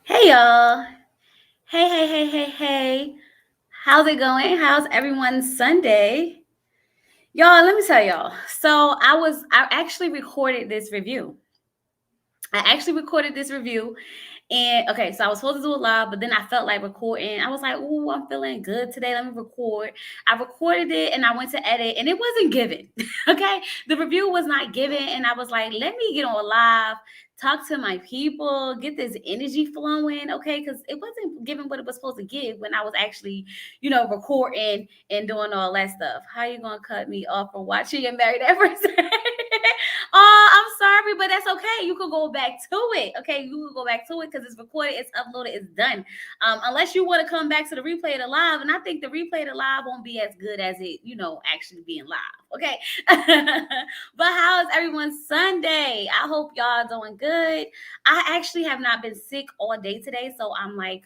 Hey y'all. Hey. How's it going? How's everyone's Sunday? Y'all, let me tell y'all. I actually recorded this review. And okay, so I was supposed to do it live, but then I felt like recording. I was like, "Ooh, I'm feeling good today. Let me record." I recorded it and I went to edit, and it wasn't given. Okay, the review was not given, and I was like, "Let me get on live, talk to my people, get this energy flowing." Okay, because it wasn't giving what it was supposed to give when I was actually, recording and doing all that stuff. How you gonna cut me off from watching and marry that person? Oh, I'm sorry, but that's okay. You could go back to it. Okay, you can go back to it because it's recorded, it's uploaded, it's done. Unless you want to come back to the replay of the live, and I think the replay of the live won't be as good as it, actually being live. Okay, but how is everyone's Sunday? I hope y'all doing good. I actually have not been sick all day today, so I'm like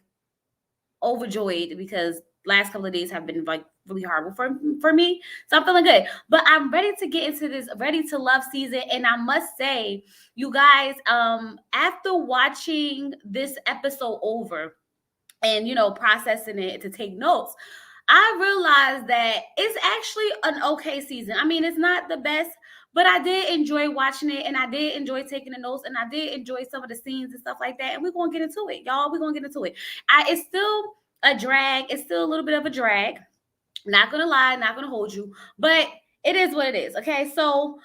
overjoyed because last couple of days have been like really horrible for me. So I'm feeling good. But I'm ready to get into this ready to love season. And I must say, you guys, after watching this episode over and processing it to take notes, I realized that it's actually an okay season. I mean, it's not the best, but I did enjoy watching it and I did enjoy taking the notes and I did enjoy some of the scenes and stuff like that. And we're gonna get into it, y'all. We're gonna get into it. It's still a drag, it's still a little bit of a drag. Not gonna lie, not gonna hold you, but it is what it is. Okay, so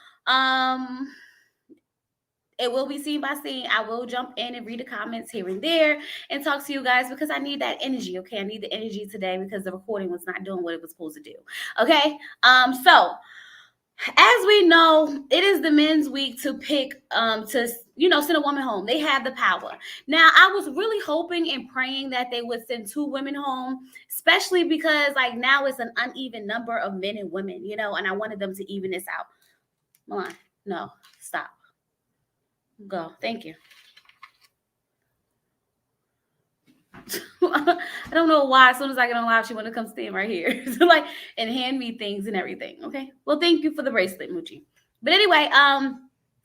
it will be scene by scene. I will jump in and read the comments here and there and talk to you guys because I need that energy. Okay, I need the energy today because the recording was not doing what it was supposed to do. Okay, so as we know, it is the men's week to pick to send a woman home. They have the power. Now, I was really hoping and praying that they would send two women home, especially because like now it's an uneven number of men and women, and I wanted them to even this out. Come on, no, stop. Go. Thank you. I don't know why. As soon as I get on live, she want to come stand right here, so like, and hand me things and everything. Okay. Well, thank you for the bracelet, Moochie. But anyway,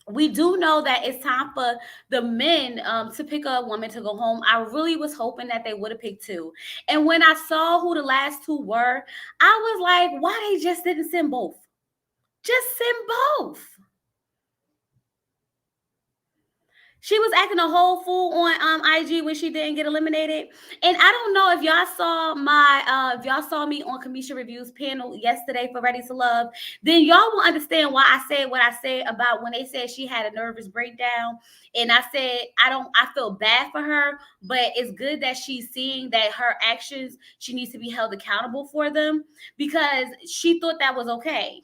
we do know that it's time for the men to pick a woman to go home. I really was hoping that they would have picked two, and when I saw who the last two were, I was like, why they just didn't send both? Just send both. She was acting a whole fool on IG when she didn't get eliminated. And I don't know if y'all saw if y'all saw me on Kamisha Reviews panel yesterday for Ready to Love, then y'all will understand why I said what I said about when they said she had a nervous breakdown. And I said I feel bad for her, but it's good that she's seeing that her actions, she needs to be held accountable for them because she thought that was okay.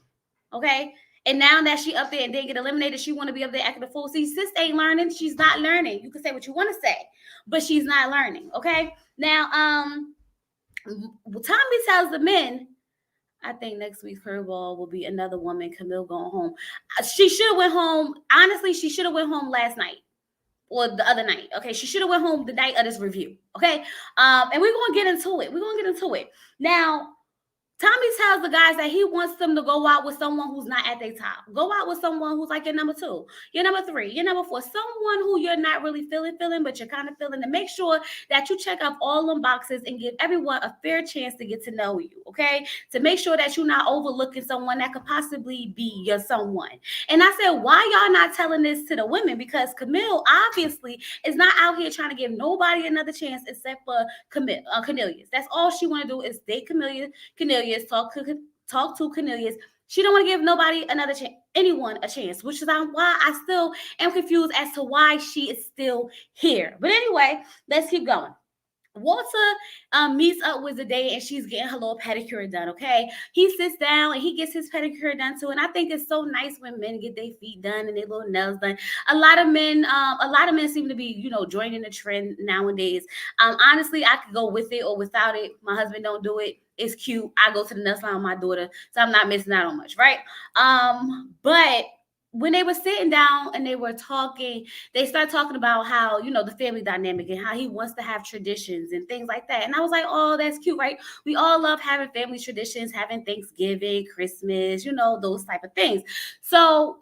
Okay. And now that she up there and didn't get eliminated, she want to be up there acting a fool. See, sis ain't learning. She's not learning. You can say what you want to say, but she's not learning. Okay. Now, Tommy tells the men, I think next week's curveball will be another woman, Camille, going home. She should have went home. Honestly, she should have went home last night or the other night. Okay. She should have went home the night of this review. Okay. And we're going to get into it. We're going to get into it. Now, Tommy tells the guys that he wants them to go out with someone who's not at their top. Go out with someone who's like your number two, your number three, your number four, someone who you're not really feeling, but you're kind of feeling, to make sure that you check up all them boxes and give everyone a fair chance to get to know you, okay? To make sure that you're not overlooking someone that could possibly be your someone. And I said, why y'all not telling this to the women? Because Camille obviously is not out here trying to give nobody another chance except for Cornelius. That's all she want to do is date Cornelius, talk to Cornelius. She don't want to give nobody another chance, anyone a chance, which is why I still am confused as to why she is still here. But anyway, let's keep going. Walter meets up with Zendaya and she's getting her little pedicure done. Okay, he sits down and he gets his pedicure done too. And I think it's so nice when men get their feet done and their little nails done. A lot of men seem to be, joining the trend nowadays. Honestly, I could go with it or without it. My husband don't do it. It's cute. I go to the nail salon with my daughter, so I'm not missing out on much, right? But when they were sitting down and they were talking, they started talking about how, the family dynamic and how he wants to have traditions and things like that. And I was like, oh, that's cute, right? We all love having family traditions, having Thanksgiving, Christmas, those type of things. So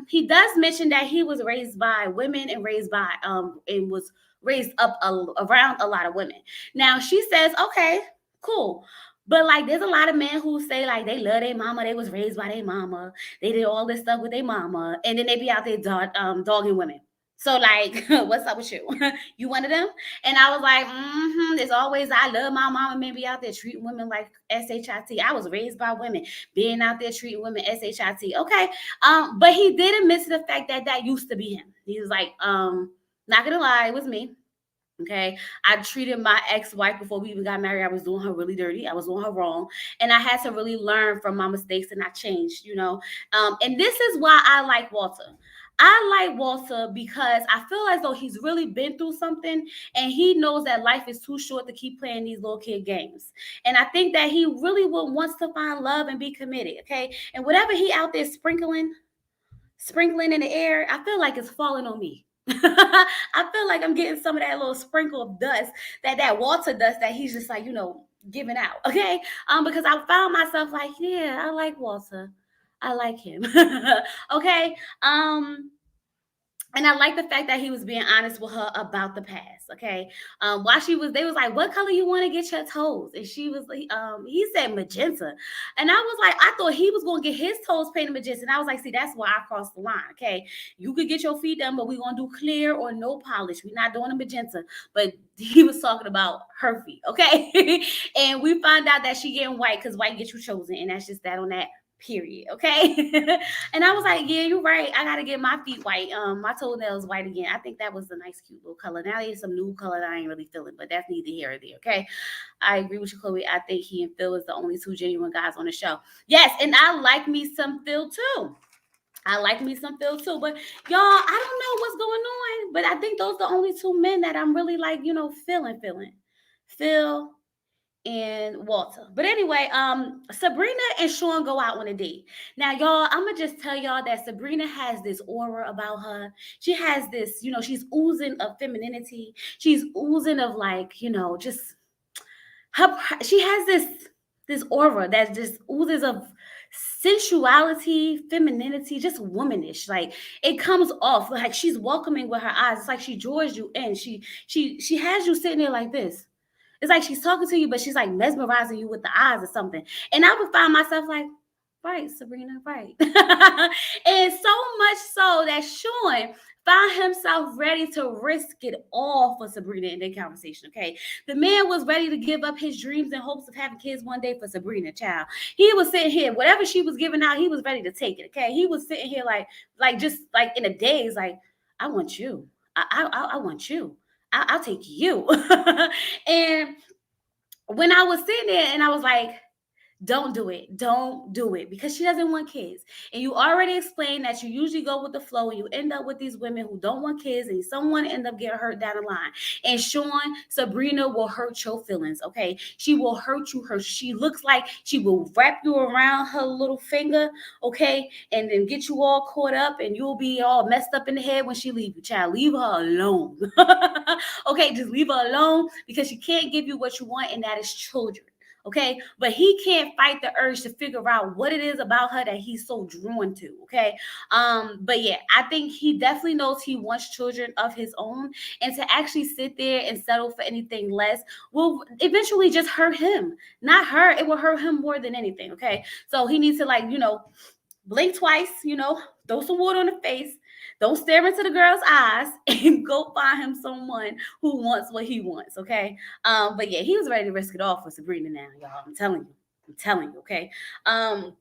he does mention that he was raised by women and raised by and was raised up around a lot of women. Now she says, okay, cool. But like, there's a lot of men who say like they love their mama, they was raised by their mama, they did all this stuff with their mama, and then they be out there dogging women. So like, what's up with you? You one of them? And I was like, there's always I love my mama, maybe out there treating women like shit. I was raised by women, being out there treating women shit. Okay. But he did admit to the fact that that used to be him. He was like, not gonna lie, it was me. Okay. I treated my ex-wife before we even got married. I was doing her really dirty. I was doing her wrong. And I had to really learn from my mistakes and I changed, you know. And this is why I like Walter. I like Walter because I feel as though he's really been through something and he knows that life is too short to keep playing these little kid games. And I think that he really wants to find love and be committed. Okay. And whatever he out there sprinkling in the air, I feel like it's falling on me. I feel like I'm getting some of that little sprinkle of dust that Walter does that he's just like, you know, giving out. Okay. Because I found myself like, yeah, I like Walter. I like him. Okay. And I like the fact that he was being honest with her about the past. Okay. While they was like, what color you want to get your toes? And she was like, he said magenta. And I was like, I thought he was going to get his toes painted magenta. And I was like, see, that's why I crossed the line. Okay. You could get your feet done, but we're going to do clear or no polish. We're not doing a magenta. But he was talking about her feet. Okay. And we found out that she getting white because white gets you chosen. And that's just that on that. Period. Okay. And I was like, yeah, you're right. I gotta get my feet white. My toenails white again. I think that was a nice, cute little color. Now there's some new color that I ain't really feeling, but that's neither here or there. Okay. I agree with you, Chloe. I think he and Phil is the only two genuine guys on the show. Yes, and I like me some Phil too. I like me some Phil too. But y'all, I don't know what's going on, but I think those are the only two men that I'm really like, you know, feeling. Phil and Walter. But anyway, Sabrina and Sean go out on a date. Now, y'all, I'm gonna just tell y'all that Sabrina has this aura about her. She has this, you know, she's oozing of femininity. She's oozing of like, you know, just her. She has this aura that just oozes of sensuality, femininity, just womanish. Like it comes off like she's welcoming with her eyes. It's like she draws you in. She has you sitting there like this. It's like she's talking to you, but she's like mesmerizing you with the eyes or something. And I would find myself like, right, Sabrina, right. And so much so that Sean found himself ready to risk it all for Sabrina in their conversation. Okay. The man was ready to give up his dreams and hopes of having kids one day for Sabrina, child. He was sitting here, whatever she was giving out, he was ready to take it. Okay. He was sitting here like just like in a daze, like, I want you. I want you. I'll take you. And when I was sitting there and I was like, don't do it because she doesn't want kids. And you already explained that you usually go with the flow and you end up with these women who don't want kids and someone end up getting hurt down the line. And Sean, Sabrina will hurt your feelings. Okay. She will hurt you. She looks like she will wrap you around her little finger. Okay. And then get you all caught up and you'll be all messed up in the head when she leaves you, child. Leave her alone. Okay. Just leave her alone because she can't give you what you want. And that is children. Okay. But he can't fight the urge to figure out what it is about her that he's so drawn to. Okay. But yeah, I think he definitely knows he wants children of his own. And to actually sit there and settle for anything less will eventually just hurt him. Not her. It will hurt him more than anything. Okay. So he needs to, like, you know, blink twice, you know, throw some water on the face. Don't stare into the girl's eyes and go find him someone who wants what he wants, okay? But yeah, he was ready to risk it all for Sabrina now, y'all. I'm telling you, okay? But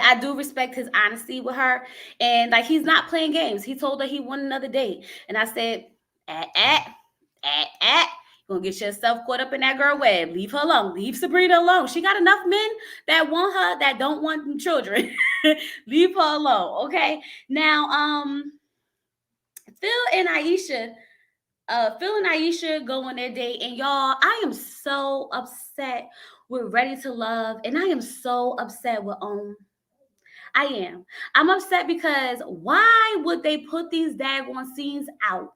I do respect his honesty with her. And like, he's not playing games. He told her he wanted another date. And I said, you're gonna get yourself caught up in that girl web. Leave her alone. Leave Sabrina alone. She got enough men that want her that don't want children. Leave her alone. Okay. Now, Phil and Aisha go on their date, and y'all, I am so upset with Ready to Love, and I am so upset with I am. I'm upset because why would they put these daggone scenes out?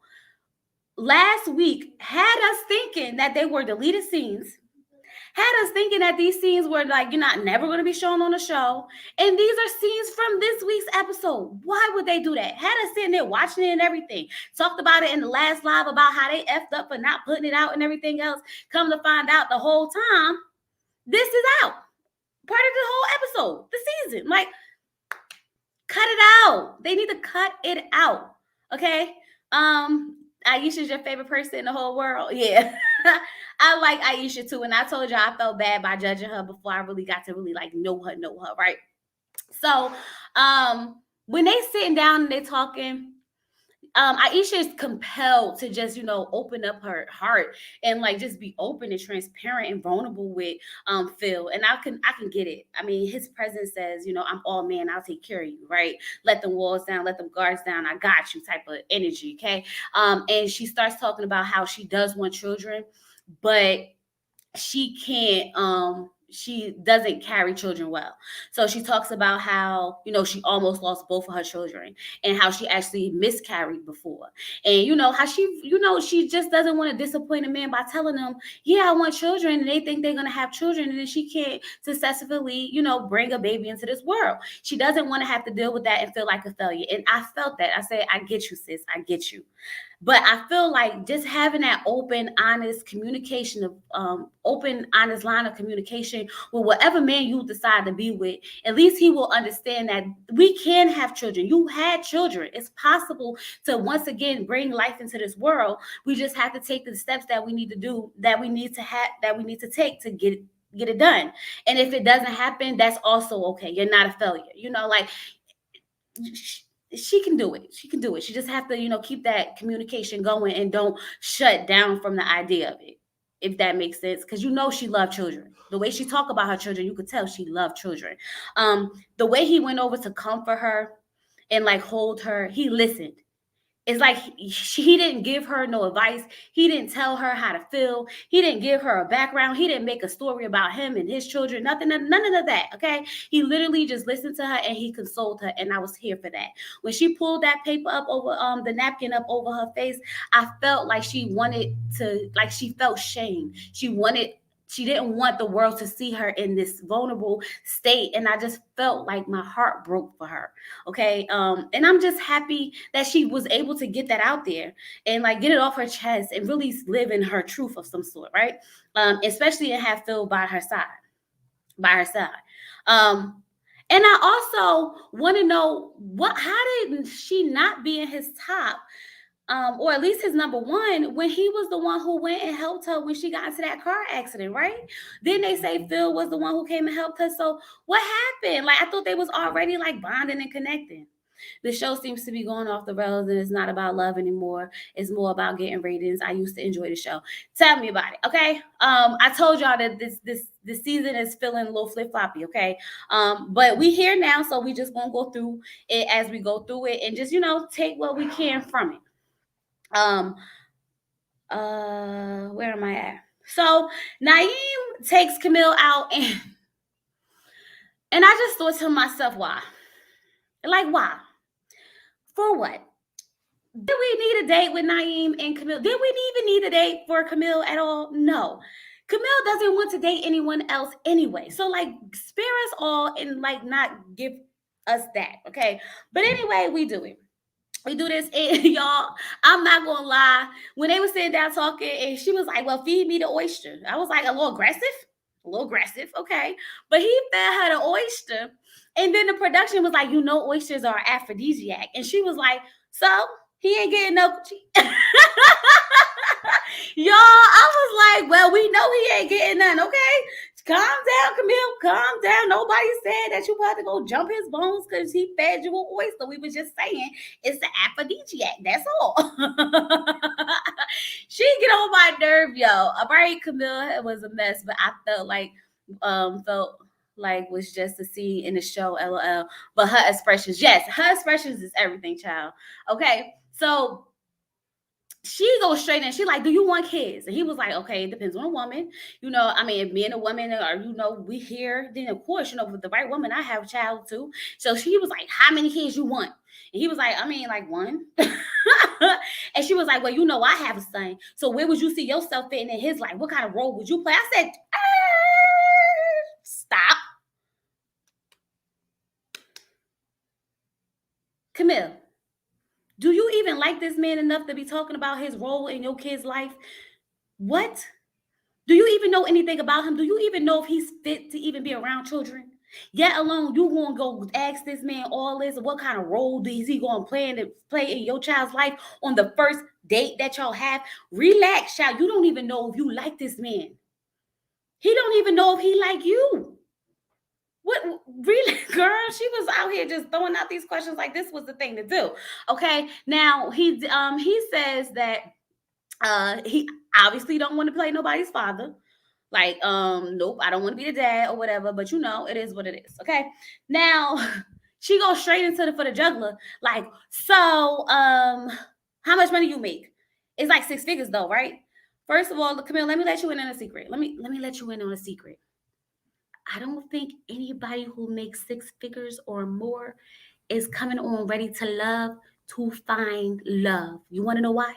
Last week had us thinking that they were deleted scenes, Had us thinking that these scenes were like, you're not never going to be shown on the show. And these are scenes from this week's episode. Why would they do that? Had us sitting there watching it and everything. Talked about it in the last live about how they effed up for not putting it out and everything else. Come to find out the whole time, this is out. Part of the whole episode, the season. Like, cut it out. They need to cut it out. Okay? Aisha's your favorite person in the whole world. Yeah. I like Aisha too. And I told you I felt bad by judging her before I really got to really like know her, right? So when they sitting down and they talking, Aisha is compelled to just, open up her heart and like just be open and transparent and vulnerable with Phil. And I can get it. I mean, his presence says, I'm all man, I'll take care of you, right? Let them walls down, let them guards down, I got you type of energy, okay? And she starts talking about how she does want children, but she can't she doesn't carry children well. So she talks about how, she almost lost both of her children and how she actually miscarried before. And, how she just doesn't want to disappoint a man by telling them, yeah, I want children. And they think they're going to have children. And then she can't successfully, bring a baby into this world. She doesn't want to have to deal with that and feel like a failure. And I felt that. I said, I get you, sis. I get you. But I feel like just having that open, honest communication of open, honest line of communication with whatever man you decide to be with, at least he will understand that we can have children. You had children. It's possible to once again bring life into this world. We just have to take the steps that we need to do, that we need to take to get it done. And if it doesn't happen, that's also okay. You're not a failure. She can do it. She can do it. She just have to, keep that communication going and don't shut down from the idea of it, if that makes sense. Because she loved children. The way she talked about her children, you could tell she loved children. The way he went over to comfort her and like hold her, he listened. It's like he didn't give her no advice. He didn't tell her how to feel. He didn't give her a background. He didn't make a story about him and his children. None of that. Okay. He literally just listened to her and he consoled her. And I was here for that. When she pulled that paper up over the napkin up over her face, I felt like she felt shame. She didn't want the world to see her in this vulnerable state. And I just felt like my heart broke for her. Okay. And I'm just happy that she was able to get that out there and like get it off her chest and really live in her truth of some sort. Right. Especially and have Phil by her side. And I also want to know how did she not be in his top? Or at least his number one, when he was the one who went and helped her when she got into that car accident, right? Then they say Phil was the one who came and helped her. So what happened? Like, I thought they was already like bonding and connecting. The show seems to be going off the rails and it's not about love anymore. It's more about getting ratings. I used to enjoy the show. Tell me about it, okay? I told y'all that this season is feeling a little flip-floppy, okay? But we here now, so we just gonna go through it as we go through it and just, take what we can from it. Where am I at? So Naeem takes Camille out and I just thought to myself, why? Like, why? For what? Did we need a date with Naeem and Camille? Did we even need a date for Camille at all? No. Camille doesn't want to date anyone else anyway. So like spare us all and like not give us that. Okay. But anyway, we do it. We do this, and y'all, I'm not gonna lie. When they were sitting down talking, and she was like, well, feed me the oyster. I was like, a little aggressive, okay. But he fed her the oyster. And then the production was like, oysters are aphrodisiac. And she was like, so he ain't getting no. Y'all, I was like, well, we know he ain't getting none, okay? Calm down, Camille. Calm down. Nobody said that you had to go jump his bones because he fed you an oyster. We were just saying it's the aphrodisiac. That's all. She get on my nerve, yo. All right, Camille, it was a mess, but I felt like was just a scene in the show, LOL. But her expressions, yes, her expressions is everything, child. Okay, so she goes straight in. She like, do you want kids? And he was like, okay, it depends on a woman. If me and a woman are, we here, then of course, with the right woman, I have a child too. So she was like, how many kids you want? And he was like, like one. And she was like, well, I have a son. So where would you see yourself fitting in his life? What kind of role would you play? I said, Stop. Camille, do you even like this man enough to be talking about his role in your kid's life? What? Do you even know anything about him? Do you even know if he's fit to even be around children? Yet alone, you gonna go ask this man all this? What kind of role is he gonna play in your child's life on the first date that y'all have? Relax, child. You don't even know if you like this man. He don't even know if he like you. What really, girl? She was out here just throwing out these questions like this was the thing to do. Okay. Now he says that he obviously don't want to play nobody's father. Like, nope, I don't want to be the dad or whatever, but it is what it is. Okay. Now she goes straight into for the juggler. Like, so how much money you make? It's like 6 figures though, right? First of all, Camille, let me let you in on a secret. Let me let you in on a secret. I don't think anybody who makes 6 figures or more is coming on ready to love to find love. You want to know why?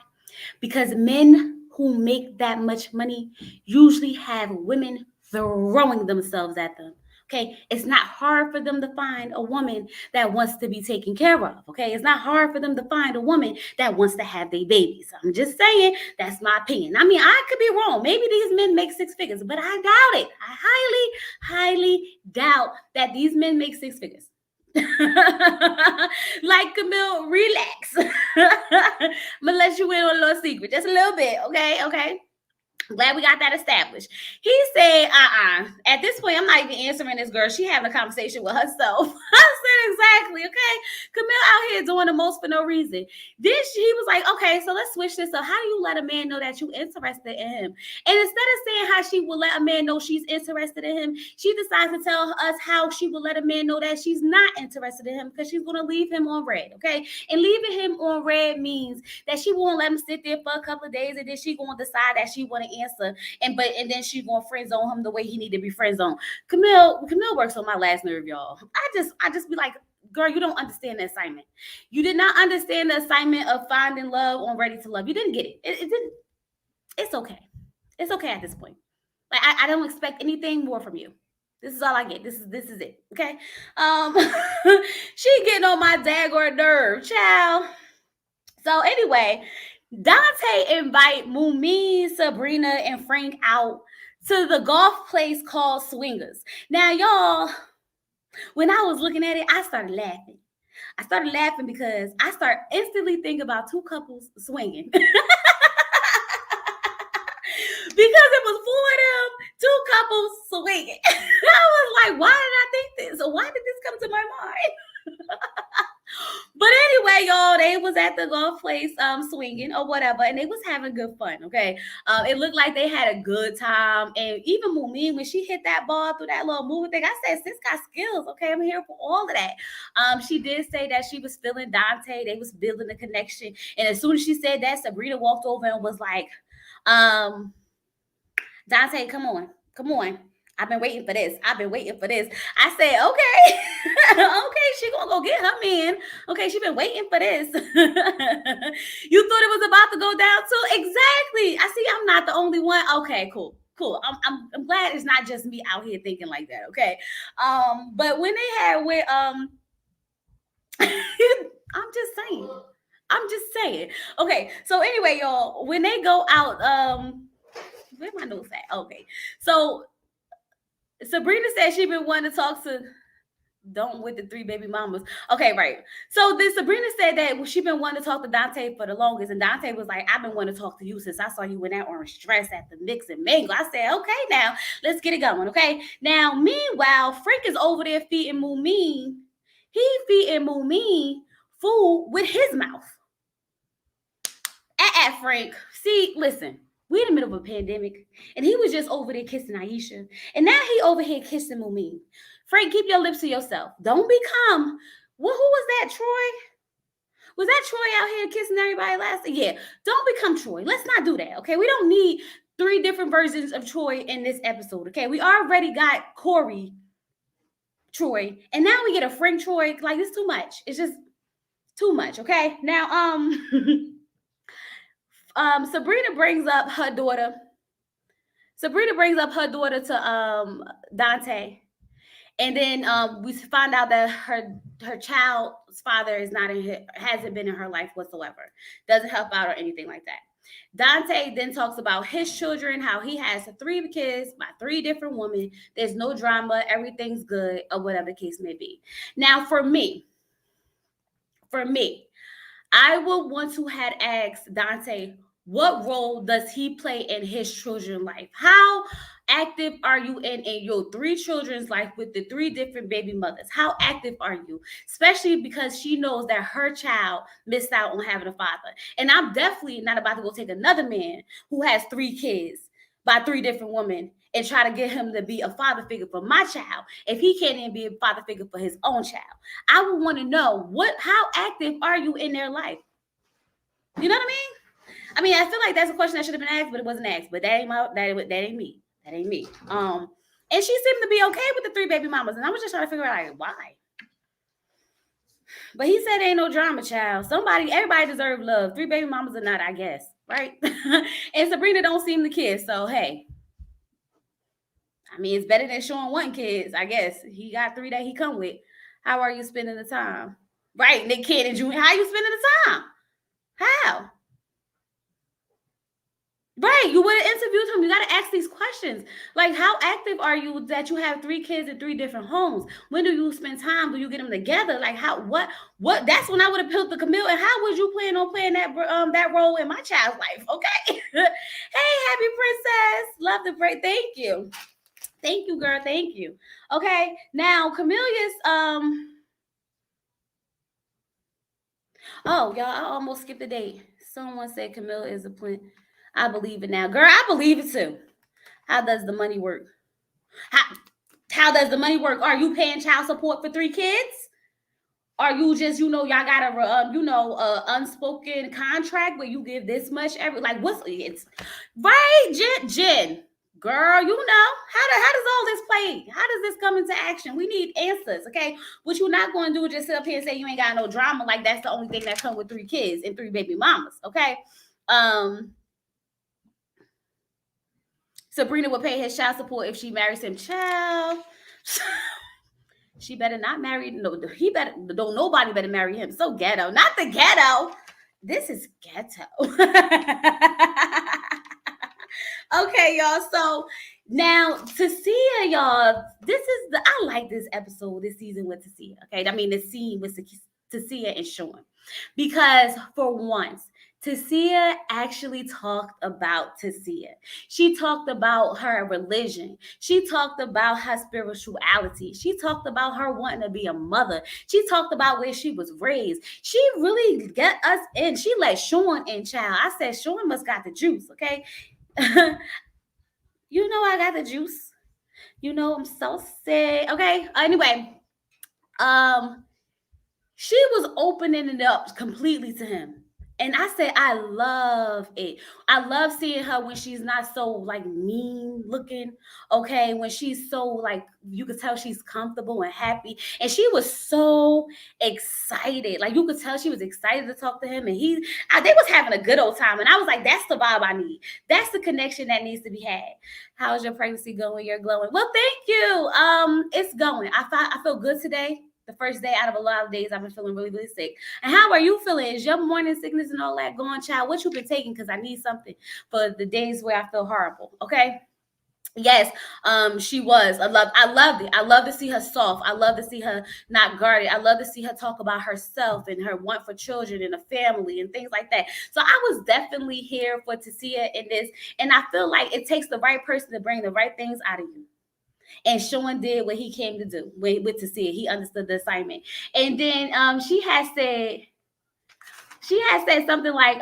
Because men who make that much money usually have women throwing themselves at them. Okay, it's not hard for them to find a woman that wants to be taken care of. Okay, it's not hard for them to find a woman that wants to have their babies. I'm just saying, that's my opinion. I mean, I could be wrong. Maybe these men make 6 figures, but I doubt it. I highly doubt that these men make 6 figures. Like, Camille, relax. I'm gonna let you in on a little secret, just a little bit, okay. Glad we got that established. He said, At this point, I'm not even answering this girl. She having a conversation with herself. I said, exactly, okay. Camille out here doing the most for no reason. Then he was like, okay, so let's switch this up. How do you let a man know that you're interested in him? And instead of saying how she will let a man know she's interested in him, she decides to tell us how she will let a man know that she's not interested in him because she's going to leave him on red, okay? And leaving him on red means that she won't let him sit there for a couple of days, and then she going to decide that she want to answer, and then she gonna friend zone him the way he need to be friend zone. Camille works on my last nerve, y'all. I just be like, girl, you don't understand the assignment. You did not understand the assignment of finding love on Ready to Love. You didn't get it. It didn't. It's okay. It's okay at this point. Like, I don't expect anything more from you. This is all I get. This is it. Okay. She getting on my daggone nerve, child. So anyway, Dante invite Mumi, Sabrina, and Frank out to the golf place called Swingers. Now, y'all, when I was looking at it, I started laughing. I started laughing because I started instantly thinking about two couples swinging. Because it was 4 of them, 2 couples swinging. I was like, why did I think this? Or why did this come to my mind? But anyway, y'all, they was at the golf place swinging or whatever, and they was having good fun, okay? It looked like they had a good time, and even Mumi, when she hit that ball through that little moving thing, I said, sis got skills, okay? I'm here for all of that. She did say that she was feeling Dante. They was building a connection, and as soon as she said that, Sabrina walked over and was like, Dante, come on. I've been waiting for this. I said, okay. Okay, she gonna go get her man. Okay, she been waiting for this. You thought it was about to go down too? Exactly. I see I'm not the only one. Okay, cool. I'm glad it's not just me out here thinking like that, okay? But when they had with I'm just saying. Okay, so anyway, y'all, when they go out, where my notes at? Okay, so Sabrina said she been wanting to talk to with the 3 baby mamas. Okay, right. So then Sabrina said that she been wanting to talk to Dante for the longest, and Dante was like, I've been wanting to talk to you since I saw you in that orange dress at the Mix and Mingle. I said, okay, now let's get it going. Okay. Now, meanwhile, Frank is over there feeding Mumi. He feeding Mumi food with his mouth. Frank. See, listen. We in the middle of a pandemic, and he was just over there kissing Aisha, and now he over here kissing Mumi. Frank, keep your lips to yourself. Don't become. Well, who was that, Troy? Was that Troy out here kissing everybody last? Yeah. Don't become Troy. Let's not do that. Okay. We don't need 3 different versions of Troy in this episode. Okay. We already got Corey Troy, and now we get a Frank Troy. Like, it's too much. It's just too much. Okay. Now, Sabrina brings up her daughter to Dante. And then we find out that her child's father is not hasn't been in her life whatsoever. Doesn't help out or anything like that. Dante then talks about his children, how he has 3 kids by 3 different women. There's no drama, everything's good, or whatever the case may be. Now, for me, I would want to have asked Dante, what role does he play in his children's life? How active are you in your 3 children's life with the 3 different baby mothers? How active are you? Especially because she knows that her child missed out on having a father. And I'm definitely not about to go take another man who has 3 kids by 3 different women and try to get him to be a father figure for my child if he can't even be a father figure for his own child. I would want to know how active are you in their life? You know what I mean? I mean, I feel like that's a question that should have been asked, but it wasn't asked. But that ain't me. That ain't me. And she seemed to be okay with the 3 baby mamas, and I was just trying to figure out like why. But he said ain't no drama, child. Everybody deserves love. 3 baby mamas or not, I guess, right? And Sabrina don't seem to care, so hey. I mean, it's better than Sean 1 kids, I guess. He got 3 that he come with. How are you spending the time? Right, Nick Kid and Junior, how are you spending the time? How? Right, you would have interviewed him. You got to ask these questions. Like, how active are you that you have 3 kids in 3 different homes? When do you spend time? Do you get them together? Like, what? That's when I would have appealed to Camille. And how would you plan on playing that role in my child's life? Okay. Hey, happy princess. Love the break. Thank you. Thank you, girl. Thank you. Okay. Now, Camille's oh, y'all, I almost skipped the date. Someone said Camille is a plan. I believe it now. Girl, I believe it too. How does the money work? How does the money work? Are you paying child support for 3 kids? Are you just, y'all got a, unspoken contract where you give this much it's right, Jen. Girl, how does all this play? How does this come into action? We need answers, okay? What you're not going to do is just sit up here and say you ain't got no drama. Like that's the only thing that come with 3 kids and 3 baby mamas, okay? Sabrina would pay his child support if she marries him. Child, she better not marry. No, nobody better marry him. So ghetto, not the ghetto. This is ghetto. Okay, y'all. So now Tasia, y'all, I like this episode, this season with Tasia. Okay, I mean the scene with Tasia and Sean, because for once, Tasia actually talked about Tasia. She talked about her religion. She talked about her spirituality. She talked about her wanting to be a mother. She talked about where she was raised. She really got us in. She let Sean in, child. I said, Sean must got the juice, okay? I got the juice. I'm so sick. Okay. Anyway, she was opening it up completely to him. And I said, I love it. I love seeing her when she's not so like mean looking. Okay. When she's so like, you could tell she's comfortable and happy. And she was so excited. Like you could tell she was excited to talk to him. And they was having a good old time. And I was like, that's the vibe I need. That's the connection that needs to be had. How's your pregnancy going? You're glowing. Well, thank you. It's going. I feel good today. The first day out of a lot of days, I've been feeling really, really sick. And how are you feeling? Is your morning sickness and all that going, child? What you been taking? Because I need something for the days where I feel horrible. Okay. Yes, she was. I loved it. I love to see her soft. I love to see her not guarded. I love to see her talk about herself and her want for children and a family and things like that. So I was definitely here for Tasia in this. And I feel like it takes the right person to bring the right things out of you. And Sean did what he came to do with Tasia. He understood the assignment. And then she had said something like,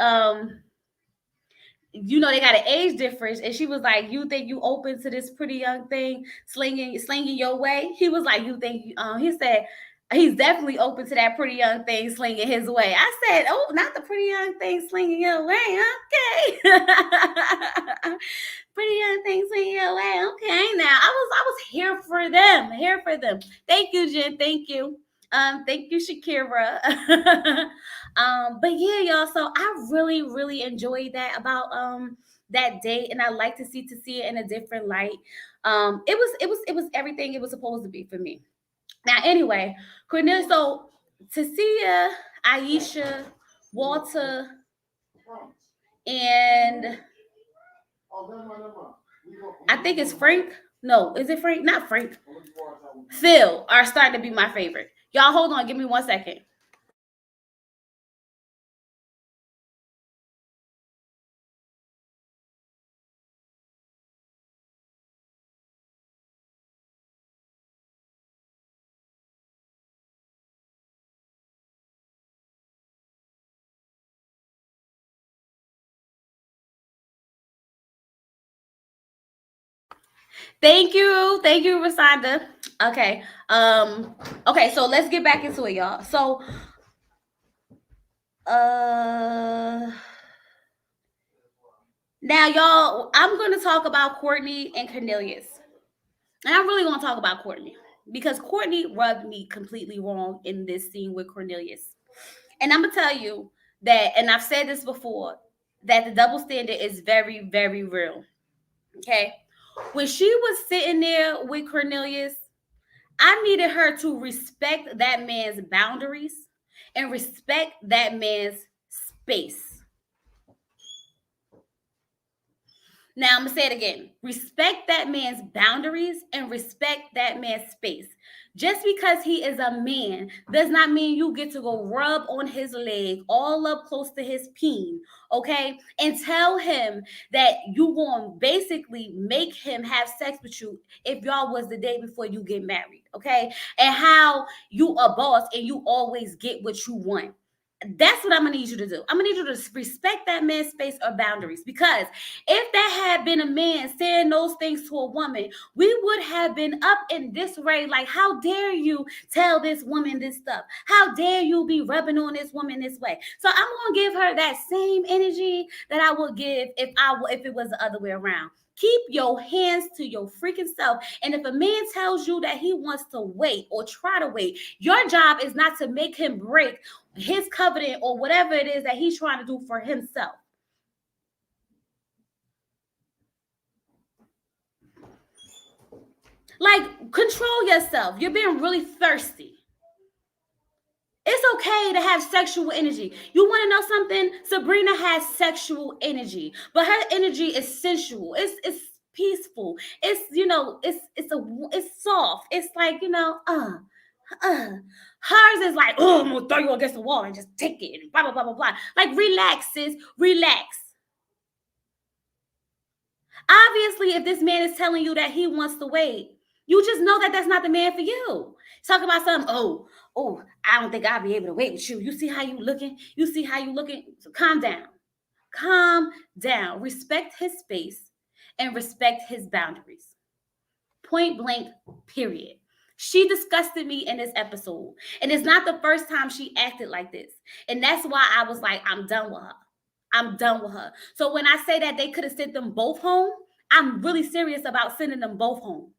they got an age difference. And she was like, you think you open to this pretty young thing slinging your way? He was like, you think, he said, he's definitely open to that pretty young thing slinging his way. I said, oh, not the pretty young thing slinging your way. Okay. Pretty young thing slinging your way. Okay. Now I was here for them. Thank you, Jen. Thank you. Thank you, Shakira. But yeah, y'all. So I really, really enjoyed that about that date, and I like to see it in a different light. It was everything it was supposed to be for me. Now, anyway, Cornelia, so Tasia, Aisha, Walter, and I think it's Frank. No, is it Frank? Not Frank. Phil are starting to be my favorite. Y'all hold on, give me 1 second. Thank you, Rosanda. Okay, okay, so let's get back into it, y'all. So, uh, now, y'all, I'm going to talk about Courtney and Cornelius. And I'm really going to talk about Courtney because Courtney rubbed me completely wrong in this scene with Cornelius. And I'm going to tell you that, and I've said this before, that the double standard is very, very real. Okay. When she was sitting there with Cornelius, I needed her to respect that man's boundaries and respect that man's space. Now I'm gonna say it again. Respect that man's boundaries and respect that man's space. Just because he is a man does not mean you get to go rub on his leg all up close to his peen, okay? And tell him that you going to basically make him have sex with you if y'all was the day before you get married, okay? And how you a boss and you always get what you want. That's what I'm gonna need you to do. I'm gonna need you to respect that man's space or boundaries, because if that had been a man saying those things to a woman, we would have been up in disarray. Like, how dare you tell this woman this stuff? How dare you be rubbing on this woman this way? So I'm gonna give her that same energy that I would give if it was the other way around. Keep your hands to your freaking self. And if a man tells you that he wants to wait or try to wait, your job is not to make him break his covenant or whatever it is that he's trying to do for himself. Like, control yourself. You're being really thirsty. It's okay to have sexual energy. You want to know something? Sabrina has sexual energy, but her energy is sensual. It's peaceful. It's, it's soft. It's like, hers is like, oh, I'm gonna throw you against the wall and just take it and blah blah blah blah blah. Like, relax, sis, relax. Obviously, if this man is telling you that he wants to wait, you just know that that's not the man for you. Talk about something. Oh, I don't think I'll be able to wait with you. You see how you looking? You see how you looking? So calm down. Calm down. Respect his space and respect his boundaries. Point blank, period. She disgusted me in this episode. And it's not the first time she acted like this. And that's why I was like, I'm done with her. I'm done with her. So when I say that they could have sent them both home, I'm really serious about sending them both home.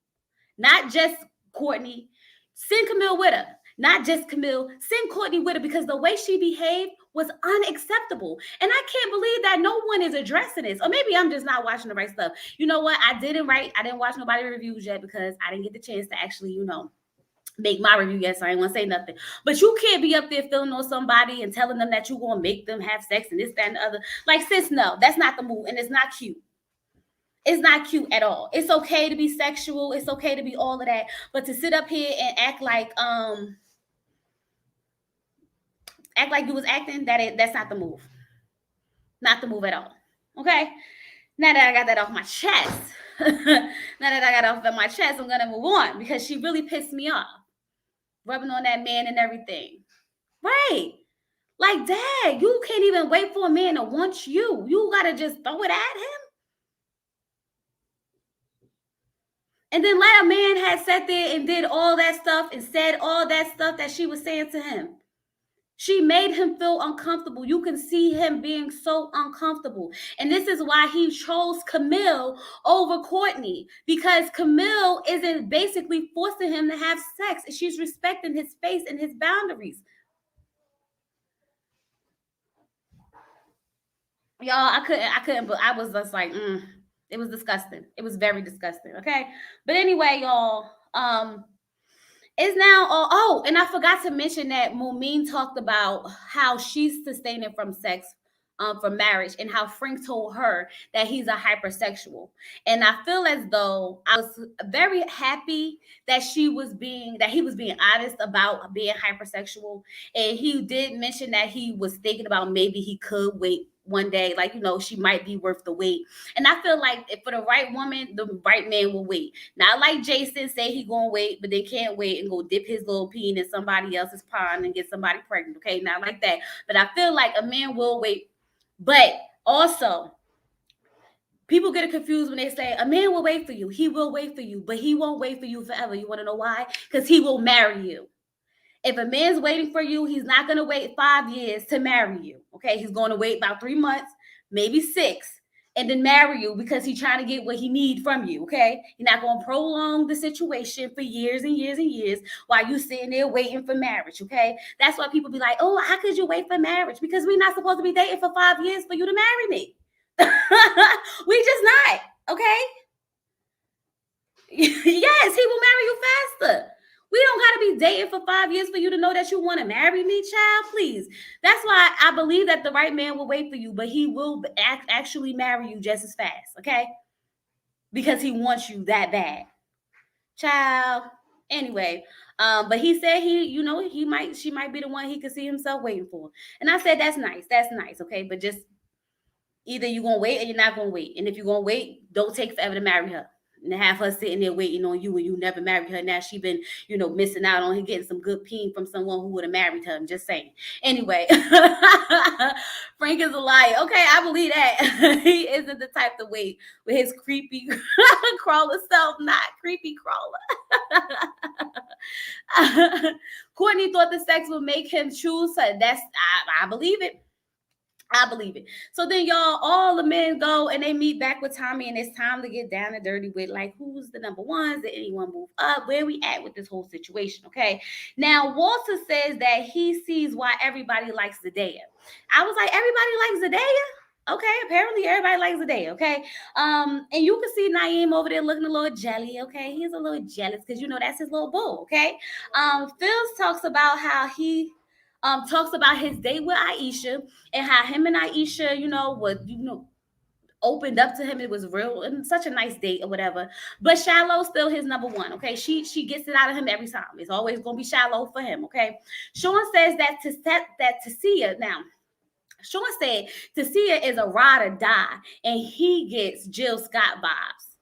Not just Courtney. Send Camille with her. Not just Camille. Send Courtney with her, because the way she behaved was unacceptable. And I can't believe that no one is addressing this. Or maybe I'm just not watching the right stuff. You know what? I didn't watch nobody reviews yet because I didn't get the chance to actually, make my review yet, so I ain't want to say nothing. But you can't be up there feeling on somebody and telling them that you're going to make them have sex and this, that, and the other. Like, sis, no, that's not the move, and it's not cute. It's not cute at all. It's okay to be sexual. It's okay to be all of that. But to sit up here and act like you was acting, that's not the move. Not the move at all. Okay? Now that I got that off my chest, I'm gonna move on, because she really pissed me off. Rubbing on that man and everything. Right. Like, dad, you can't even wait for a man to want you. You gotta just throw it at him. And then let a man had sat there and did all that stuff and said all that stuff that she was saying to him. She made him feel uncomfortable. You can see him being so uncomfortable. And this is why he chose Camille over Courtney, because Camille isn't basically forcing him to have sex. She's respecting his space and his boundaries. Y'all, I couldn't, but I was just like, It was disgusting. It was very disgusting. Okay. But anyway, y'all, it's now and I forgot to mention that Mumin talked about how she's sustaining from sex, from marriage, and how Frank told her that he's a hypersexual. And I feel as though I was very happy that he was being honest about being hypersexual. And he did mention that he was thinking about maybe he could wait one day, like, she might be worth the wait. And I feel like if for the right woman, the right man will wait. Not like Jason say he gonna wait, but they can't wait and go dip his little peen in somebody else's pond and get somebody pregnant. Okay, not like that. But I feel like a man will wait. But also, people get it confused when they say a man will wait for you. He will wait for you, but he won't wait for you forever. You want to know why? Because he will marry you. If a man's waiting for you, he's not going to wait 5 years to marry you. Okay, he's going to wait about 3 months, maybe 6, and then marry you because he's trying to get what he needs from you. Okay, he's not going to prolong the situation for years and years and years while you sitting there waiting for marriage. Okay, that's why people be like, "Oh, how could you wait for marriage?" Because we're not supposed to be dating for 5 years for you to marry me. We just not. Okay. Yes, he will marry you faster. We don't got to be dating for 5 years for you to know that you want to marry me, child. Please. That's why I believe that the right man will wait for you, but he will actually marry you just as fast, okay? Because he wants you that bad, child. Anyway, but he said she might be the one he could see himself waiting for, and I said that's nice, okay? But just either you're gonna wait or you're not gonna wait, and if you're gonna wait, don't take forever to marry her. And have her sitting there waiting on you and you never married her. Now she been, missing out on getting some good peen from someone who would have married her. I'm just saying. Anyway, Frank is a liar. Okay, I believe that. He isn't the type to wait with his creepy crawler self, not creepy crawler. Courtney thought the sex would make him choose her. I believe it. I believe it. So then, y'all, all the men go and they meet back with Tommy, and it's time to get down and dirty with, like, who's the number ones? Did anyone move up? Where we at with this whole situation? Okay. Now, Walter says that he sees why everybody likes Zendaya. I was like, everybody likes Zendaya? Okay, apparently everybody likes Zendaya. Okay. And you can see Naeem over there looking a little jelly. Okay, he's a little jealous because that's his little boo. Okay. Phil talks about how he talks about his date with Aisha and how him and Aisha, opened up to him. It was real and such a nice date or whatever. But Shallow still his number one. Okay, she gets it out of him every time. It's always gonna be Shallow for him. Okay, Sean says that Tasia now. Sean said Tasia is a ride or die, and he gets Jill Scott vibes.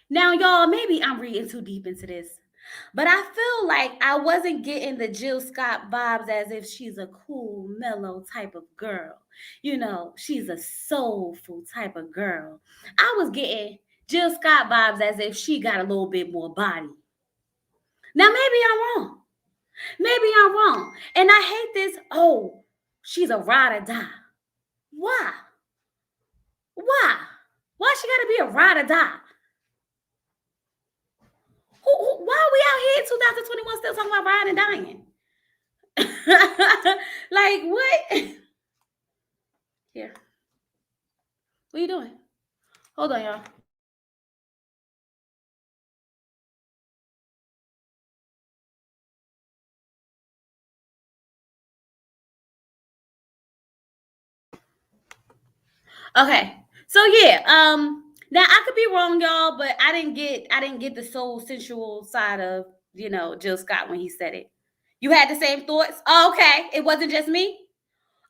Now, y'all, maybe I'm reading too deep into this. But I feel like I wasn't getting the Jill Scott vibes as if she's a cool, mellow type of girl. She's a soulful type of girl. I was getting Jill Scott vibes as if she got a little bit more body. Now, maybe I'm wrong. And I hate this. Oh, she's a ride or die. Why? Why she got to be a ride or die? Why are we out here in 2021 still talking about riding and dying? Like, what? Here. What are you doing? Hold on, y'all. Okay. So yeah, now I could be wrong, y'all, but I didn't get the soul sensual side of, Jill Scott when he said it. You had the same thoughts? Oh, okay. It wasn't just me.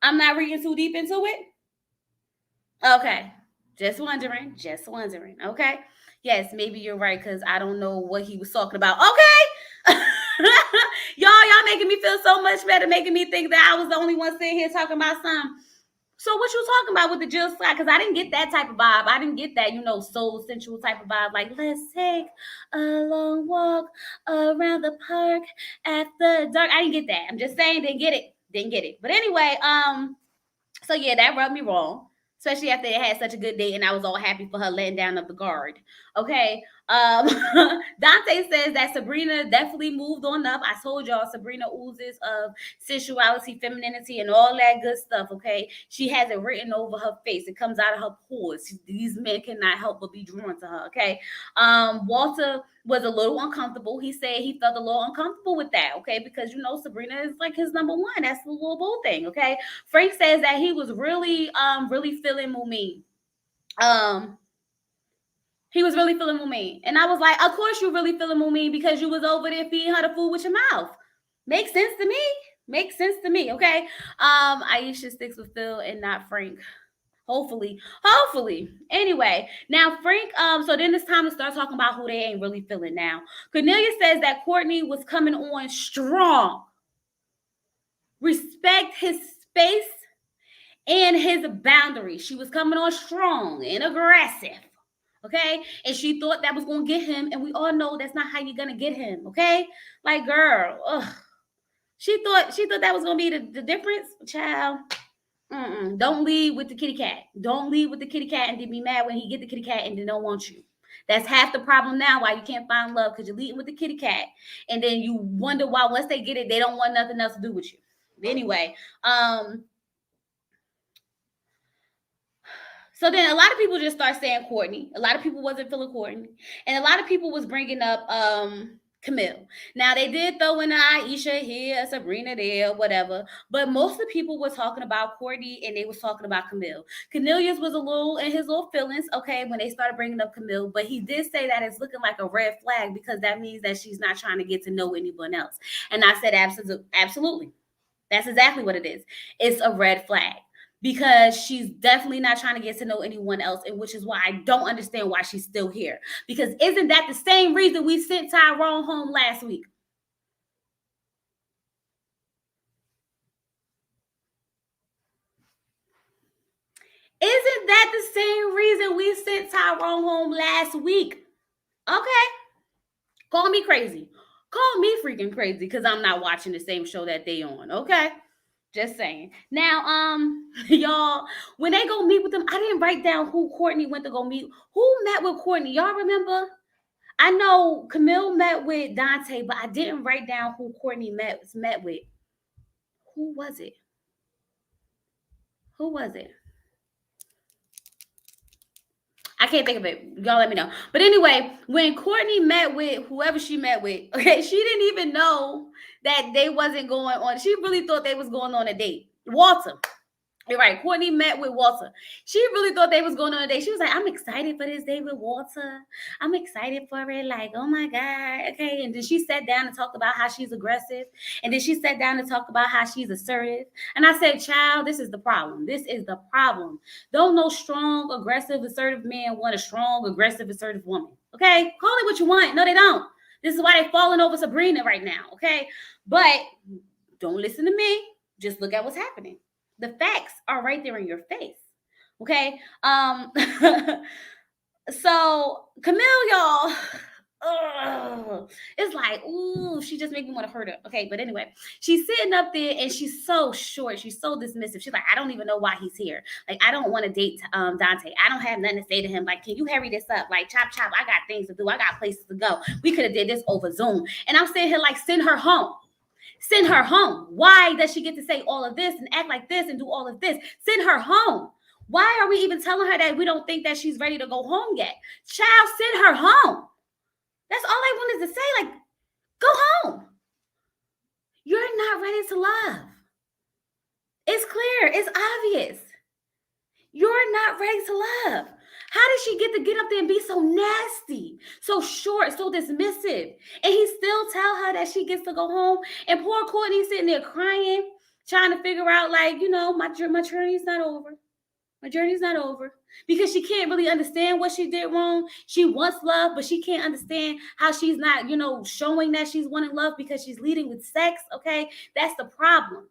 I'm not reading too deep into it. Okay. Just wondering. Okay. Yes, maybe you're right, because I don't know what he was talking about. Okay. y'all making me feel so much better, making me think that I was the only one sitting here talking about something. So what you talking about with the Jill Scott? Because I didn't get that type of vibe. I didn't get that, soul sensual type of vibe. Like, let's take a long walk around the park after dark. I didn't get that. I'm just saying, didn't get it. But anyway, so yeah, that rubbed me wrong. Especially after they had such a good date and I was all happy for her letting down of the guard. Okay. Dante says that Sabrina definitely moved on up. I told y'all Sabrina oozes of sensuality, femininity, and all that good stuff. Okay, she has it written over her face. It comes out of her pores. These men cannot help but be drawn to her. Okay, Walter was a little uncomfortable. He said he felt a little uncomfortable with that. Okay, because Sabrina is like his number one. That's the little bull thing. Okay, Frank says that he was really feeling Mumine. He was really feeling Mumine. And I was like, of course you really feeling Mumine because you was over there feeding her the food with your mouth. Makes sense to me. Makes sense to me, okay? Aisha sticks with Phil and not Frank. Hopefully. Anyway, now Frank, so then it's time to start talking about who they ain't really feeling now. Cornelia says that Courtney was coming on strong. Respect his space and his boundaries. She was coming on strong and aggressive. Okay, and she thought that was gonna get him, and we all know that's not how you're gonna get him. Okay, like girl, she thought that was gonna be the difference, child. Don't lead with the kitty cat. Don't lead with the kitty cat and then be mad when he get the kitty cat and then don't want you. That's half the problem now why you can't find love, because you're leading with the kitty cat and then you wonder why once they get it they don't want nothing else to do with you. Anyway, so then a lot of people just start saying Courtney. A lot of people wasn't feeling Courtney. And a lot of people was bringing up Camille. Now, they did throw in Aisha here, Sabrina there, whatever. But most of the people were talking about Courtney and they was talking about Camille. Cornelius was a little in his little feelings, okay, when they started bringing up Camille. But he did say that it's looking like a red flag because that means that she's not trying to get to know anyone else. And I said, absolutely. That's exactly what it is. It's a red flag. Because she's definitely not trying to get to know anyone else, and which is why I don't understand why she's still here. Because isn't that the same reason we sent Tyrone home last week? Isn't that the same reason we sent Tyrone home last week? Okay. Call me crazy. Call me freaking crazy because I'm not watching the same show that they on. Okay. Just saying. Now, y'all, when they go meet with them, I didn't write down who Courtney went to go meet. Who met with Courtney? Y'all remember? I know Camille met with Dante, but I didn't write down who Courtney met with. Who was it? Who was it? I can't think of it. Y'all let me know. But anyway, when Courtney met with whoever she met with, okay, she didn't even know that they wasn't going on. She really thought they was going on a date. Walter. You're right. Courtney met with Walter. She really thought they was going on a date. She was like, I'm excited for this date with Walter. I'm excited for it. Like, oh my God. Okay. And then she sat down and talked about how she's aggressive. And then she sat down and talked about how she's assertive. And I said, child, this is the problem. This is the problem. Don't no strong, aggressive, assertive man want a strong, aggressive, assertive woman. Okay. Call it what you want. No, they don't. This is why they're falling over Sabrina right now. Okay. But don't listen to me. Just look at what's happening. The facts are right there in your face. Okay. So Camille, y'all, it's like, ooh, she just made me want to hurt her. Okay, but anyway, she's sitting up there and she's so short. She's so dismissive. She's like, I don't even know why he's here. Like, I don't want to date Dante. I don't have nothing to say to him. Like, can you hurry this up? Like, chop, chop. I got things to do. I got places to go. We could have did this over Zoom. And I'm sitting here like, send her home. Send her home. Why does she get to say all of this and act like this and do all of this? Send her home. Why are we even telling her that we don't think that she's ready to go home yet? Child, send her home. That's all I wanted to say. Like, go home. You're not ready to love. It's clear. It's obvious. You're not ready to love. How did she get up there and be so nasty, so short, so dismissive? And he still tell her that she gets to go home. And poor Courtney sitting there crying, trying to figure out, like, my journey's not over. My journey's not over. Because she can't really understand what she did wrong. She wants love, but she can't understand how she's not, showing that she's wanting love because she's leading with sex, okay? That's the problem.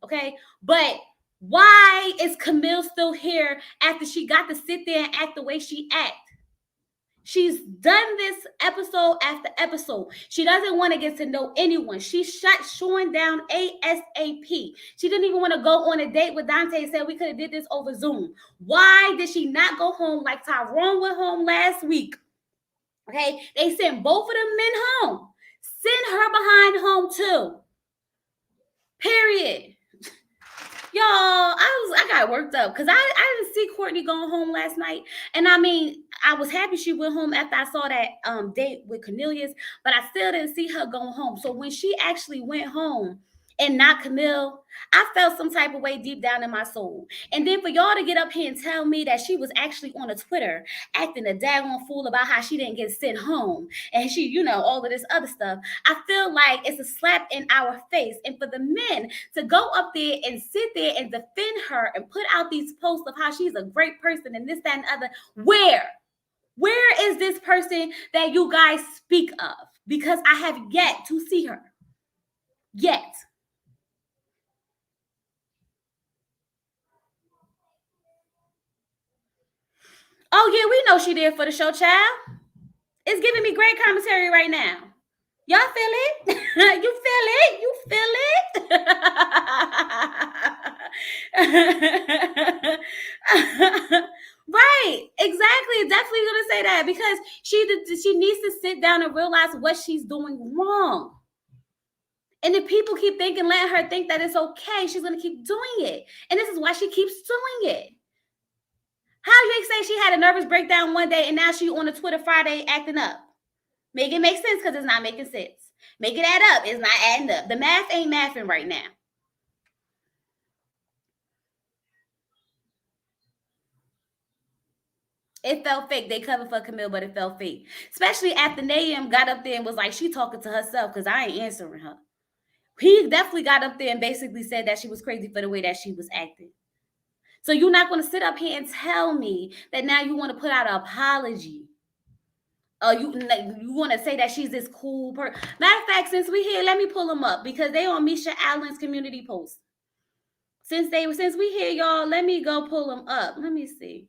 Okay? But why is Camille still here after she got to sit there and act the way she act? She's done this episode after episode. She doesn't want to get to know anyone. She shut Sean down ASAP. She didn't even want to go on a date with Dante and said we could have did this over Zoom. Why did she not go home like Tyrone went home last week? Okay, they sent both of them men home. Send her behind home too. Period. Y'all, I got worked up because I didn't see Courtney going home last night. And I mean, I was happy she went home after I saw that date with Cornelius, but I still didn't see her going home. So when she actually went home and not Camille, I felt some type of way deep down in my soul. And then for y'all to get up here and tell me that she was actually on a Twitter acting a daggone fool about how she didn't get sent home and she, all of this other stuff, I feel like it's a slap in our face. And for the men to go up there and sit there and defend her and put out these posts of how she's a great person and this, that, and other, where is this person that you guys speak of? Because I have yet to see her. Yet. Oh, yeah, we know she did for the show, child. It's giving me great commentary right now. Y'all feel it? You feel it? You feel it? Right. Exactly. Definitely gonna say that because she needs to sit down and realize what she's doing wrong. And if people keep thinking, letting her think that it's okay, she's gonna keep doing it. And this is why she keeps doing it. How you say she had a nervous breakdown one day and now she on a Twitter Friday acting up? Make it make sense because it's not making sense. Make it add up. It's not adding up. The math ain't mathing right now. It felt fake. They covered for Camille, but it felt fake. Especially after Nayim got up there and was like, she talking to herself because I ain't answering her. He definitely got up there and basically said that she was crazy for the way that she was acting. So you're not going to sit up here and tell me that now you want to put out an apology. You want to say that she's this cool person. Matter of fact, since we here, let me pull them up because they on Misha Allen's community post. Since we here, y'all, let me go pull them up. Let me see.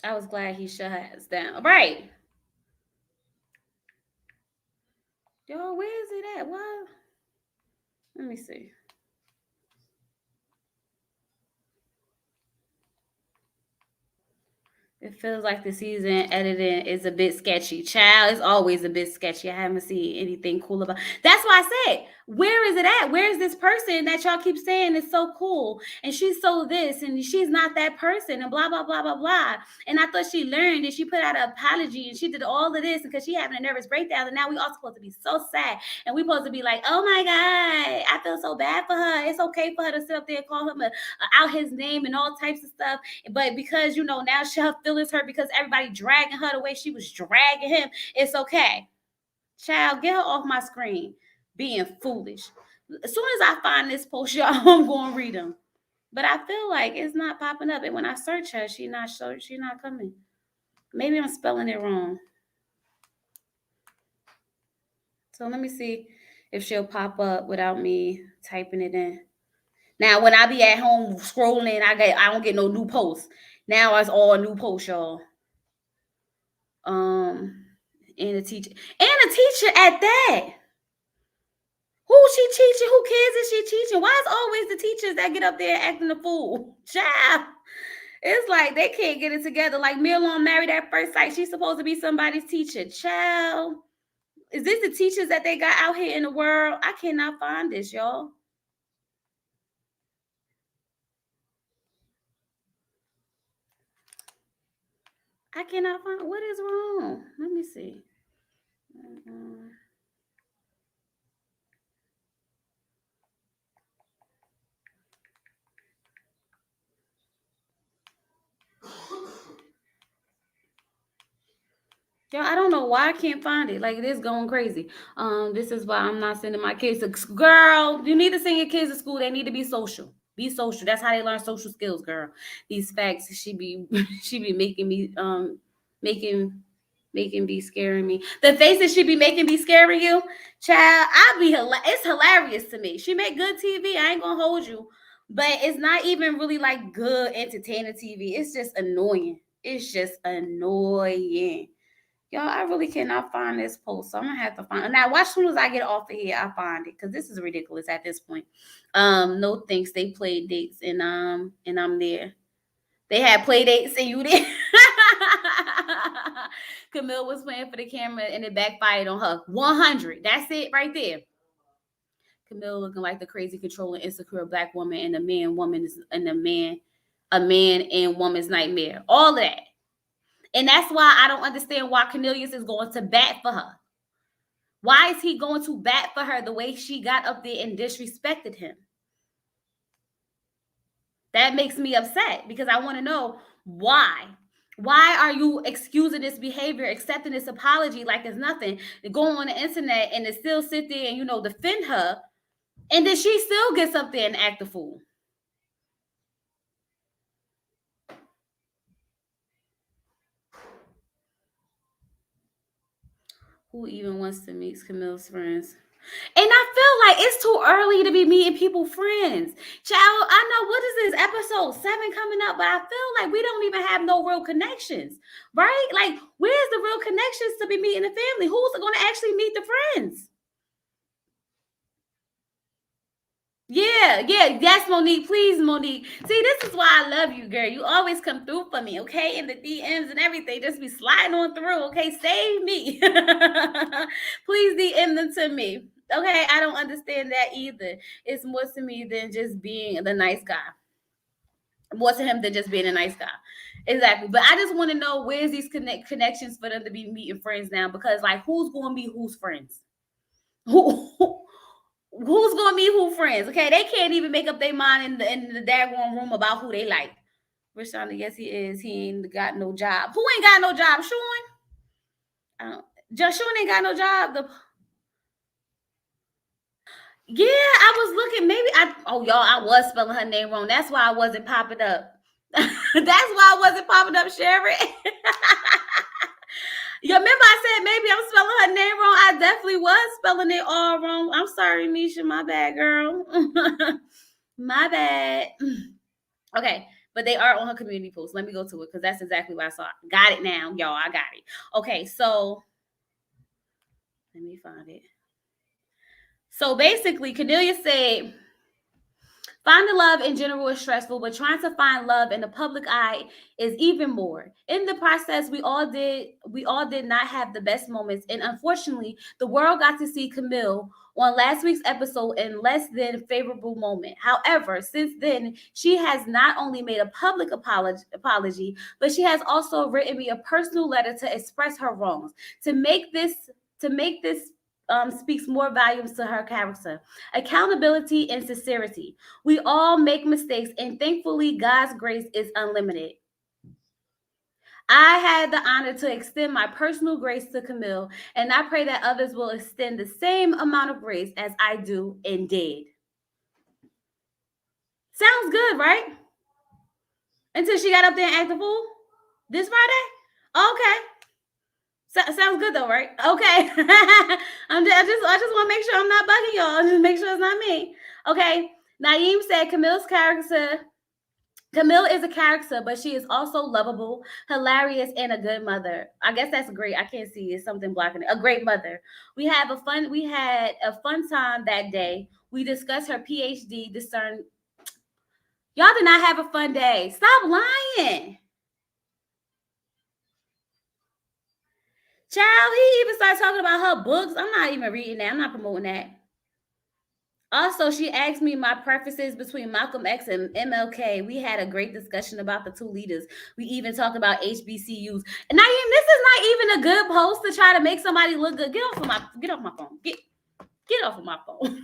I was glad he shut his down. All right. Y'all, where is it at? What? Let me see. It feels like the season editing is a bit sketchy. Child, it's always a bit sketchy. I haven't seen anything cool about. That's why I said, where is it at? Where is this person that y'all keep saying is so cool and she's so this and she's not that person and blah blah blah blah blah. And I thought she learned and she put out an apology and she did all of this because she having a nervous breakdown and now we all supposed to be so sad and we supposed to be like, oh my god, I feel so bad for her. It's okay for her to sit up there and call him out his name and all types of stuff, but because now her feelings hurt because everybody dragging her the way she was dragging him, it's okay. Child, get her off my screen being foolish. As soon as I find this post, y'all, I'm going to read them. But I feel like it's not popping up. And when I search her, she's not coming. Maybe I'm spelling it wrong. So let me see if she'll pop up without me typing it in. Now, when I be at home scrolling, I don't get no new posts. Now it's all new posts, y'all. And a teacher at that. Who she teaching? Who kids is she teaching? Why is always the teachers that get up there acting a fool? Child. It's like they can't get it together. Like Mill on Married at First Sight. She's supposed to be somebody's teacher. Child. Is this the teachers that they got out here in the world? I cannot find this, y'all. I cannot find. What is wrong? Let me see. Yeah, I don't know why I can't find it. Like it is going crazy. This is why I'm not sending my kids to girl. You need to send your kids to school. They need to be social. Be social. That's how they learn social skills, girl. These facts, she be making me making be scaring me. The faces she be making be scaring you, child. It's hilarious to me. She make good TV. I ain't gonna hold you, but it's not even really like good entertaining TV. It's just annoying. It's just annoying. Y'all, I really cannot find this post, so I'm gonna have to find it. Now, watch, as soon as I get off of here, I find it, because this is ridiculous at this point. No thanks. They played dates, and I'm there. They had play dates, and you there. Camille was playing for the camera, and it backfired on her. 100. That's it right there. Camille looking like the crazy, controlling, insecure black woman, and a man and woman's nightmare. All of that. And that's why I don't understand why Cornelius is going to bat for her. Why is he going to bat for her the way she got up there and disrespected him? That makes me upset, because I want to know why. Why are you excusing this behavior, accepting this apology like it's nothing, going on the internet and to still sit there and, defend her, and then she still gets up there and act a fool? Who even wants to meet Camille's friends? And I feel like it's too early to be meeting people friends. Child, I know, what is this, episode 7 coming up, but I feel like we don't even have no real connections, right? Like, where's the real connections to be meeting the family? Who's going to actually meet the friends? Yeah, yes, Monique. Please, Monique. See, this is why I love you, girl. You always come through for me, okay? In the DMs and everything. Just be sliding on through, okay? Save me. Please DM them to me. Okay, I don't understand that either. It's more to me than just being the nice guy. More to him than just being a nice guy. Exactly. But I just want to know, where's these connections for them to be meeting friends now? Because, like, who's going to be who's friends? Who's gonna be who friends? Okay, they can't even make up their mind in the daggone room about who they like. Rashonda, yes, he is. He ain't got no job. Who ain't got no job? Sean? Sean ain't got no job. Yeah, I was looking. Maybe I was spelling her name wrong. That's why I wasn't popping up. That's why I wasn't popping up, Sherry. You remember I said maybe I'm spelling her name wrong? I definitely was spelling it all wrong. I'm sorry, Misha. My bad, girl. My bad. Okay, but they are on her community post. Let me go to it, because that's exactly what I saw. Got it now, y'all. I got it. Okay, so let me find it. So basically, Cornelia said, finding love in general is stressful, but trying to find love in the public eye is even more. In the process, we all did not have the best moments, and unfortunately, the world got to see Camille on last week's episode in less than favorable moment. However, since then, she has not only made a public apology, but she has also written me a personal letter to express her wrongs. To make this speaks more volumes to her character. Accountability and sincerity. We all make mistakes, and thankfully, God's grace is unlimited. I had the honor to extend my personal grace to Camille, and I pray that others will extend the same amount of grace as I do and did. Sounds good, right? Until she got up there and acted a fool this Friday? Okay. Sounds good though, right? Okay. I just want to make sure I'm not bugging y'all. Just make sure it's not me. Okay. Naeem said Camille is a character, but she is also lovable, hilarious, and a good mother. I guess that's great. I can't see it's something blocking it. A great mother. We had a fun time that day. We discussed her PhD discern. Y'all did not have a fun day. Stop lying. Child, he even started talking about her books. I'm not even reading that. I'm not promoting that. Also, she asked me my preferences between Malcolm X and MLK. We had a great discussion about the two leaders. We even talked about HBCUs. And Naeem, this is not even a good post to try to make somebody look good. Get off my phone. Get off of my phone.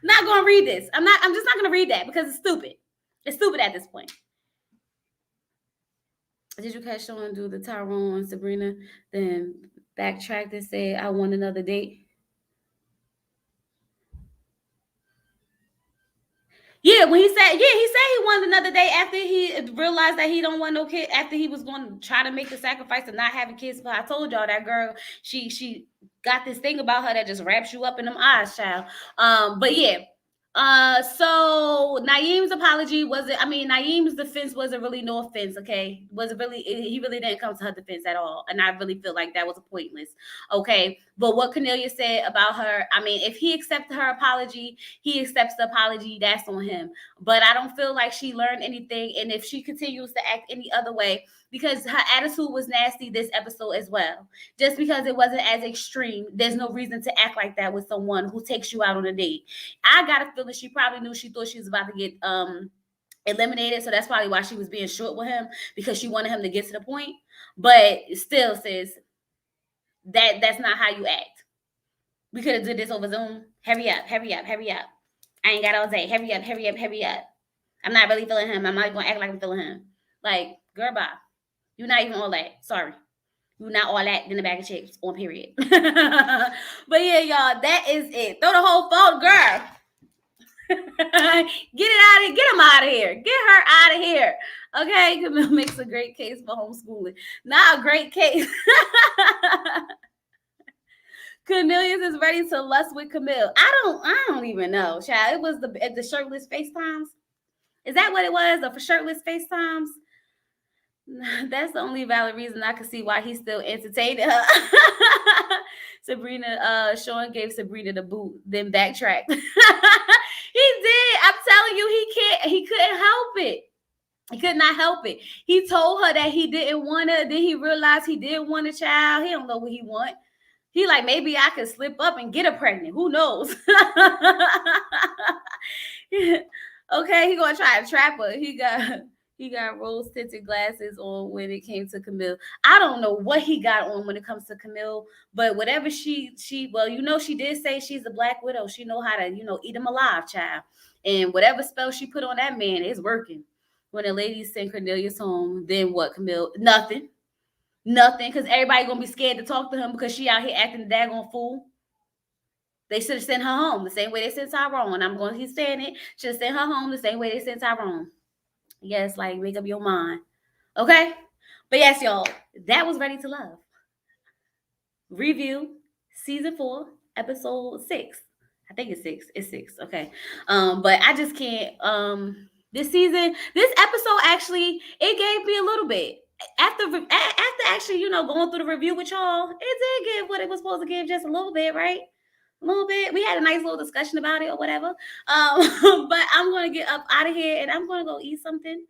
Not gonna read this. I'm just not gonna read that, because it's stupid. It's stupid at this point. Did you catch Sean do the Tyrone and Sabrina? Then backtracked and said, I want another date. Yeah, when he said he wanted another day after he realized that he don't want no kid, after he was going to try to make the sacrifice of not having kids. But I told y'all that girl, she got this thing about her that just wraps you up in them eyes, child. But yeah, So Naeem's apology wasn't. I mean, Naeem's defense wasn't really no offense. Okay, wasn't really. He really didn't come to her defense at all, and I really feel like that was pointless. Okay, but what Cornelia said about her, I mean, if he accepted her apology, he accepts the apology. That's on him. But I don't feel like she learned anything, and if she continues to act any other way, because her attitude was nasty this episode as well. Just because it wasn't as extreme, there's no reason to act like that with someone who takes you out on a date. I got a feeling she probably knew, she thought she was about to get eliminated, so that's probably why she was being short with him, because she wanted him to get to the point. But still, sis, that's not how you act. We could have did this over Zoom. Hurry up, hurry up, hurry up. I ain't got all day. Hurry up, hurry up, hurry up. I'm not really feeling him. I'm not gonna act like I'm feeling him. Like, girl, bye. You're not even all that. Sorry. You're not all that in the bag of chips on period. But yeah, y'all, that is it. Throw the whole phone, girl. Get it out of here. Get him out of here. Get her out of here. Okay, Camille makes a great case for homeschooling. Not a great case. Cornelius is ready to lust with Camille. I don't even know, child. It was the shirtless FaceTimes. Is that what it was? The shirtless FaceTimes? That's the only valid reason I can see why he's still entertaining her. Sabrina, Sean gave Sabrina the boot, then backtracked. He did. I'm telling you, he couldn't help it. He could not help it. He told her that he didn't want her. Then he realized he did want a child. He don't know what he want. He like, maybe I could slip up and get her pregnant. Who knows? Okay, he gonna try to trap her. He got rose-tinted glasses on when it came to Camille. I don't know what he got on when it comes to Camille, but whatever she well, she did say she's a black widow. She know how to, eat him alive, child. And whatever spell she put on that man is working. When the ladies send Cornelius home, then what, Camille? Nothing, because everybody gonna be scared to talk to him because she out here acting the daggone fool. They should have sent her home the same way they sent Tyrone. I'm going to keep saying it. Should have sent her home the same way they sent Tyrone. Yes, like, make up your mind. Okay? But yes, y'all, that was Ready to Love. Review, season 4, episode 6. I think it's 6. It's 6. Okay. But I just can't. This episode actually, it gave me a little bit. After actually, going through the review with y'all, it did give what it was supposed to give, just a little bit, right? A little bit. We had a nice little discussion about it or whatever. But I'm going to get up out of here and I'm going to go eat something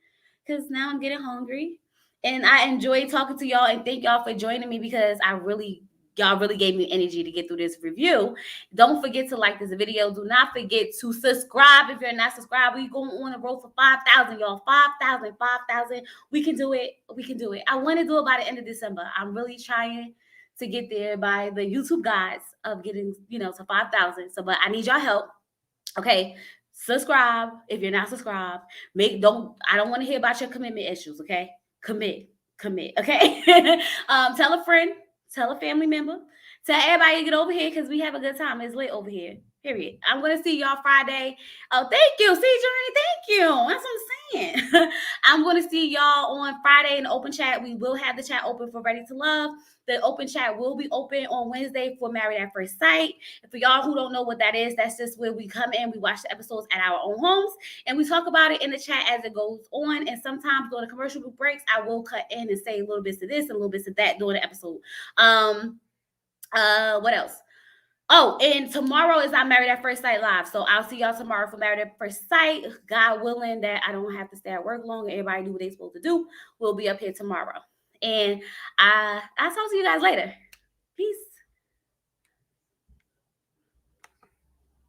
because now I'm getting hungry. And I enjoyed talking to y'all and thank y'all for joining me because y'all really gave me energy to get through this review. Don't forget to like this video. Do not forget to subscribe if you're not subscribed. We're going on the road for 5,000, y'all. 5,000. We can do it. I want to do it by the end of December. I'm really trying to get there by the YouTube guides of getting, to 5,000. So, but I need y'all help. Okay. Subscribe if you're not subscribed. I don't want to hear about your commitment issues. Okay. Commit. Okay. Tell a friend. Tell a family member. Tell everybody to get over here because we have a good time. It's lit over here. Period. I'm going to see y'all Friday. Oh, thank you. See, Journey, thank you. That's what I'm saying. I'm going to see y'all on Friday in the open chat. We will have the chat open for Ready to Love. The open chat will be open on Wednesday for Married at First Sight. And for y'all who don't know what that is, that's just where we come in. We watch the episodes at our own homes. And we talk about it in the chat as it goes on. And sometimes during the commercial breaks, I will cut in and say a little bit of this and a little bit of that during the episode. What else? Oh, and tomorrow is our Married at First Sight live. So I'll see y'all tomorrow for Married at First Sight. God willing that I don't have to stay at work long. Everybody do what they're supposed to do. We'll be up here tomorrow. And I'll talk to you guys later. Peace.